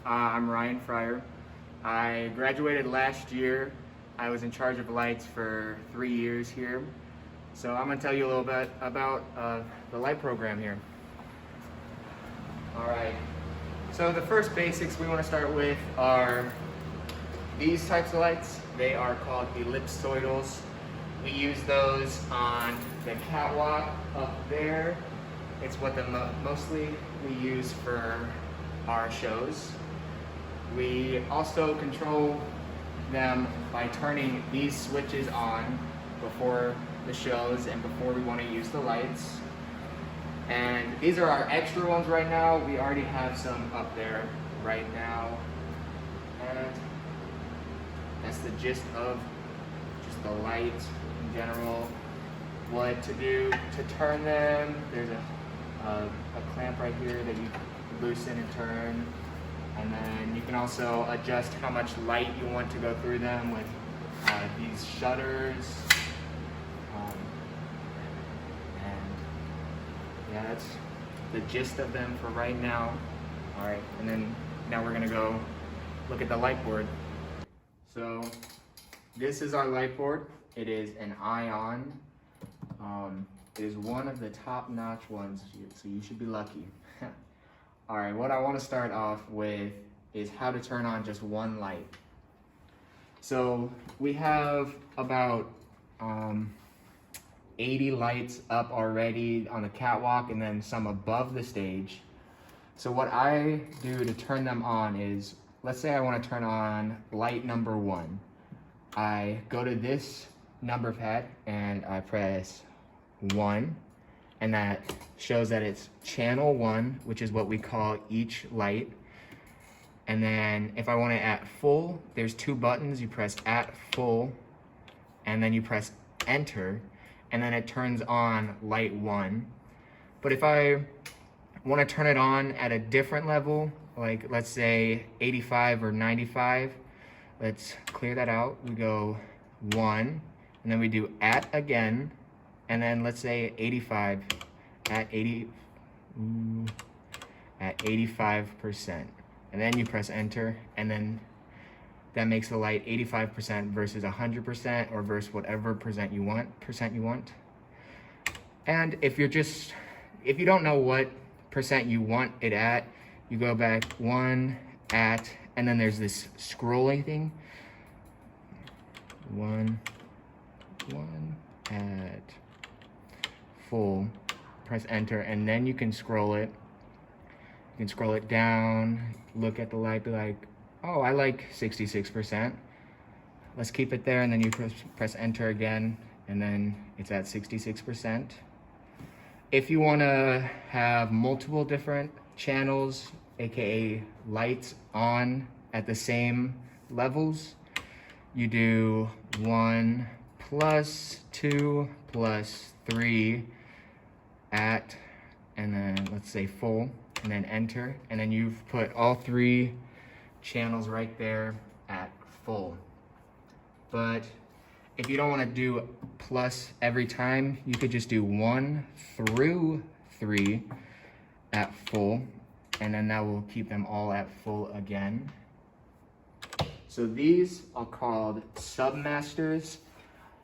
I'm Ryan Fryer. I graduated last year. I was in charge of lights for 3 years here. So I'm going to tell you a little bit about the light program here. All right. So the first basics we want to start with are these types of lights. They are called ellipsoidals. We use those on the catwalk up there. It's what mostly we use for our shows. We also control them by turning these switches on before the shows and before we want to use the lights. And these are our extra ones right now. We already have some up there right now. And that's the gist of just the lights in general. What to do to turn them. There's a clamp right here that you loosen and turn. And then you can also adjust how much light you want to go through them with these shutters. And yeah, that's the gist of them for right now. All right, and then now we're gonna go look at the light board. So this is our light board. It is an Ion. It is one of the top-notch ones, so you should be lucky. All right, what I want to start off with is how to turn on just one light. So we have about 80 lights up already on the catwalk and then some above the stage. So what I do to turn them on is, let's say I want to turn on light number 1. I go to this number pad and I press 1, and that shows that it's channel 1, which is what we call each light. And then if I want it at full, there's 2 buttons. You press at full and then you press enter, and then it turns on light 1. But if I want to turn it on at a different level, like let's say 85 or 95, let's clear that out. We go 1, and then we do at again, and then let's say 85 at 85%, and then you press enter, and then that makes the light 85% versus 100% or versus whatever percent you want. And if you don't know what percent you want it at, you go back 1 at, and then there's this scrolling thing. 1 at full, press enter, and then you can scroll it. You can scroll it down, look at the light, be like, oh, I like 66%. Let's keep it there, and then you press enter again, and then it's at 66%. If you want to have multiple different channels, aka lights on at the same levels, you do 1 plus 2 plus 3 at, and then let's say full, and then enter, and then you've put all 3 channels right there at full. But if you don't want to do plus every time, you could just do 1 through 3 at full, and then that will keep them all at full again. So these are called submasters.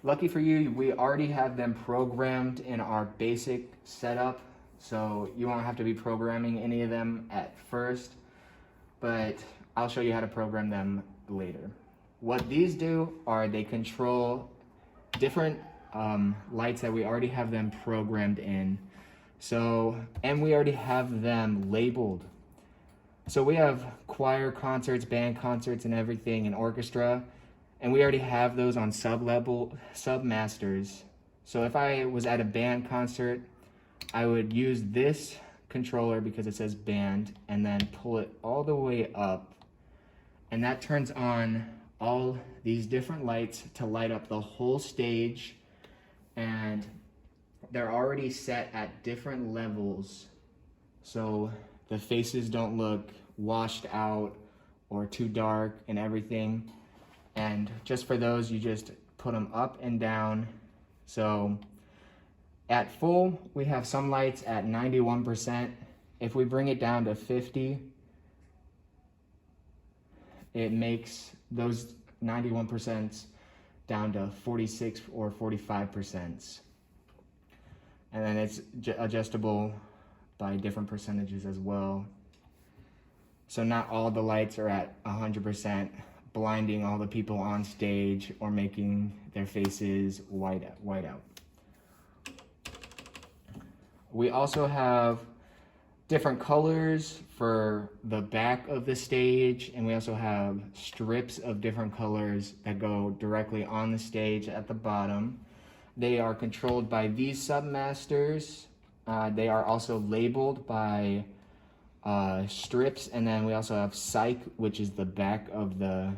Lucky for you, we already have them programmed in our basic setup, so you won't have to be programming any of them at first, but I'll show you how to program them later. What these do are they control different lights that we already have them programmed in. So, and we already have them labeled. So we have choir concerts, band concerts, and everything, and orchestra, and we already have those on submasters. So if I was at a band concert, I would use this controller because it says band, and then pull it all the way up, and that turns on all these different lights to light up the whole stage, and they're already set at different levels, so the faces don't look washed out or too dark and everything. And just for those, you just put them up and down. So at full, we have some lights at 91%. If we bring it down to 50, it makes those 91% down to 46 or 45%. And then it's adjustable by different percentages as well. So not all the lights are at 100%, blinding all the people on stage or making their faces white out. We also have different colors for the back of the stage, and we also have strips of different colors that go directly on the stage at the bottom. They are controlled by these submasters. They are also labeled by strips, and then we also have psych, which is the back of the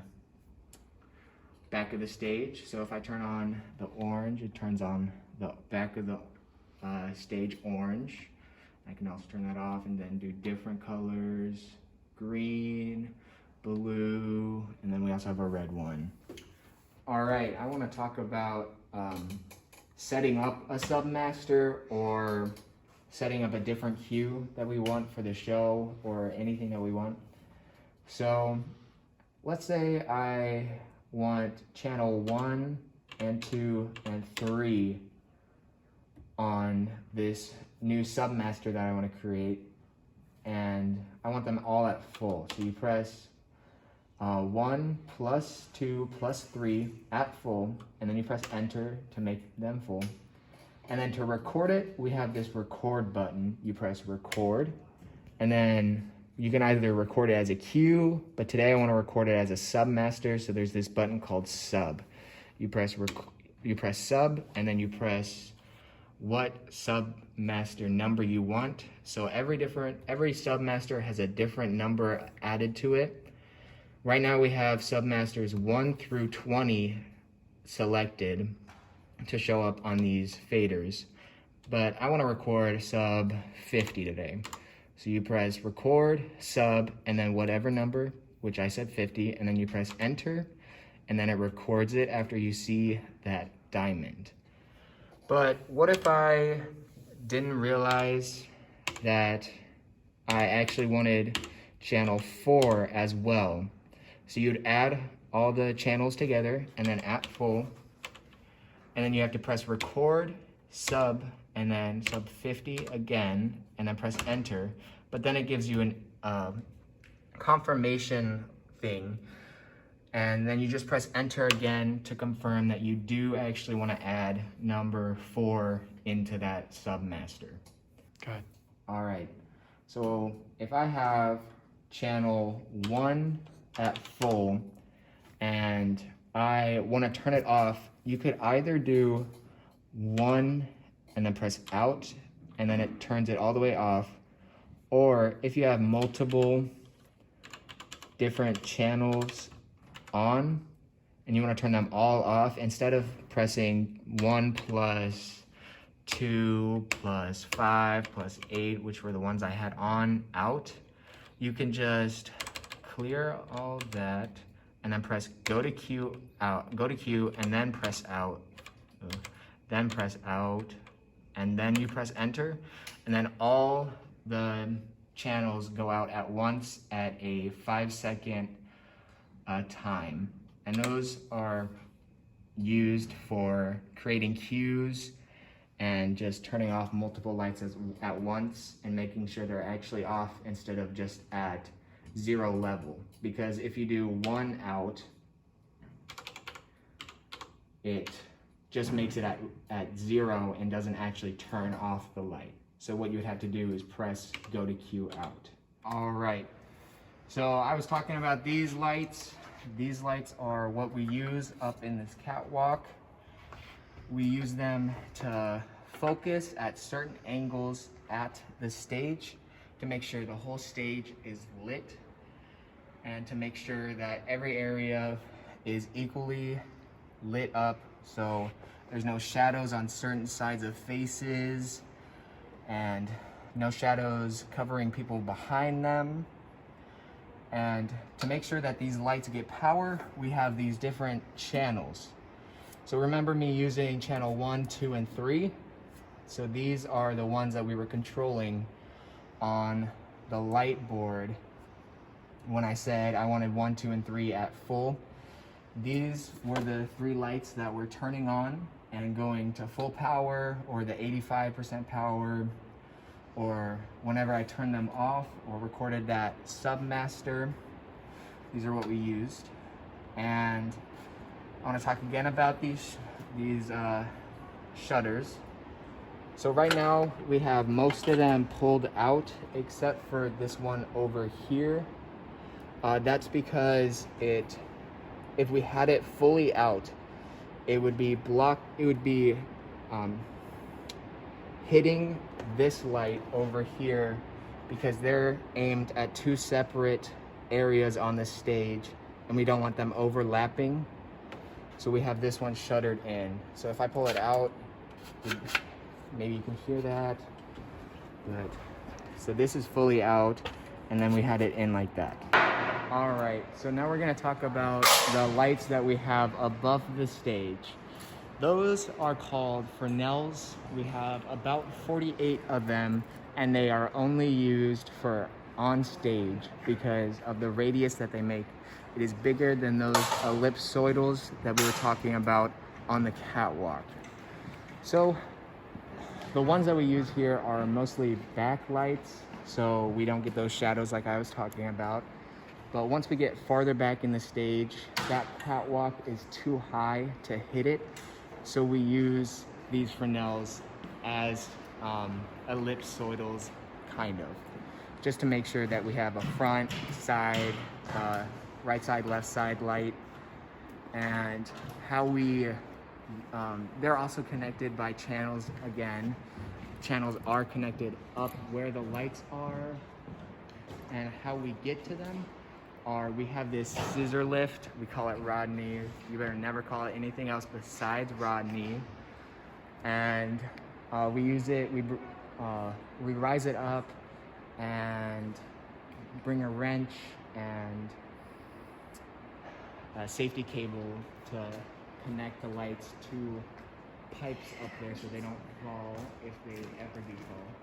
stage. So if I turn on the orange, it turns on the back of the stage orange. I can also turn that off and then do different colors, green, blue, and then we also have a red one. All right, I want to talk about setting up a submaster or setting up a different hue that we want for the show or anything that we want. So let's say I want channel 1 and 2 and 3 on this new submaster that I want to create, and I want them all at full. So you press 1 plus 2 plus 3 at full, and then you press enter to make them full. And then to record it, we have this record button. You press record, and then you can either record it as a cue, but today I want to record it as a submaster, so there's this button called sub. You press sub, and then you press what submaster number you want. So every submaster has a different number added to it. Right now we have submasters 1 through 20 selected to show up on these faders, but I want to record sub 50 today. So you press record, sub, and then whatever number, which I said 50, and then you press enter, and then it records it after you see that diamond. But what if I didn't realize that I actually wanted channel 4 as well? So you'd add all the channels together and then at full, and then you have to press record, sub, and then sub 50 again, and then press enter. But then it gives you an confirmation thing, and then you just press enter again to confirm that you do actually want to add number 4 into that submaster. Good. All right, so if I have channel 1 at full and I want to turn it off, you could either do 1 and then press out, and then it turns it all the way off. Or if you have multiple different channels on and you want to turn them all off, instead of pressing 1 plus 2 plus 5 plus 8, which were the ones I had on out, you can just clear all that and then press go to queue out, go to queue, and then press out, then press out, and then you press enter, and then all the channels go out at once at a 5-second time. And those are used for creating cues and just turning off multiple lights at once and making sure they're actually off instead of just at 0 level. Because if you do 1 out, it just makes it at 0 and doesn't actually turn off the light. So what you would have to do is press go to queue out. All right, so I was talking about these lights. These lights are what we use up in this catwalk. We use them to focus at certain angles at the stage to make sure the whole stage is lit and to make sure that every area is equally lit up, so there's no shadows on certain sides of faces and no shadows covering people behind them. And to make sure that these lights get power, we have these different channels. So remember me using channel 1, 2, and 3. So these are the ones that we were controlling on the light board when I said I wanted 1, 2, and 3 at full. These were the 3 lights that were turning on and going to full power, or the 85% power, or whenever I turned them off or recorded that submaster. These are what we used. And I want to talk again about these shutters. So right now we have most of them pulled out except for this one over here. That's because if we had it fully out, it would be hitting this light over here, because they're aimed at 2 separate areas on the stage and we don't want them overlapping. So we have this one shuttered in. So if I pull it out, maybe you can hear that. But, so this is fully out, and then we had it in like that. All right, so now we're gonna talk about the lights that we have above the stage. Those are called Fresnels. We have about 48 of them, and they are only used for on stage because of the radius that they make. It is bigger than those ellipsoidals that we were talking about on the catwalk. So the ones that we use here are mostly backlights, so we don't get those shadows like I was talking about. But once we get farther back in the stage, that catwalk is too high to hit it. So we use these Fresnels as ellipsoidals, kind of, just to make sure that we have a front, side, right side, left side light. And how we, they're also connected by channels again. Channels are connected up where the lights are, and how we get to them are, we have this scissor lift. We call it Rodney. You better never call it anything else besides Rodney. And we use it, we rise it up and bring a wrench and a safety cable to connect the lights to pipes up there so they don't fall if they ever do fall.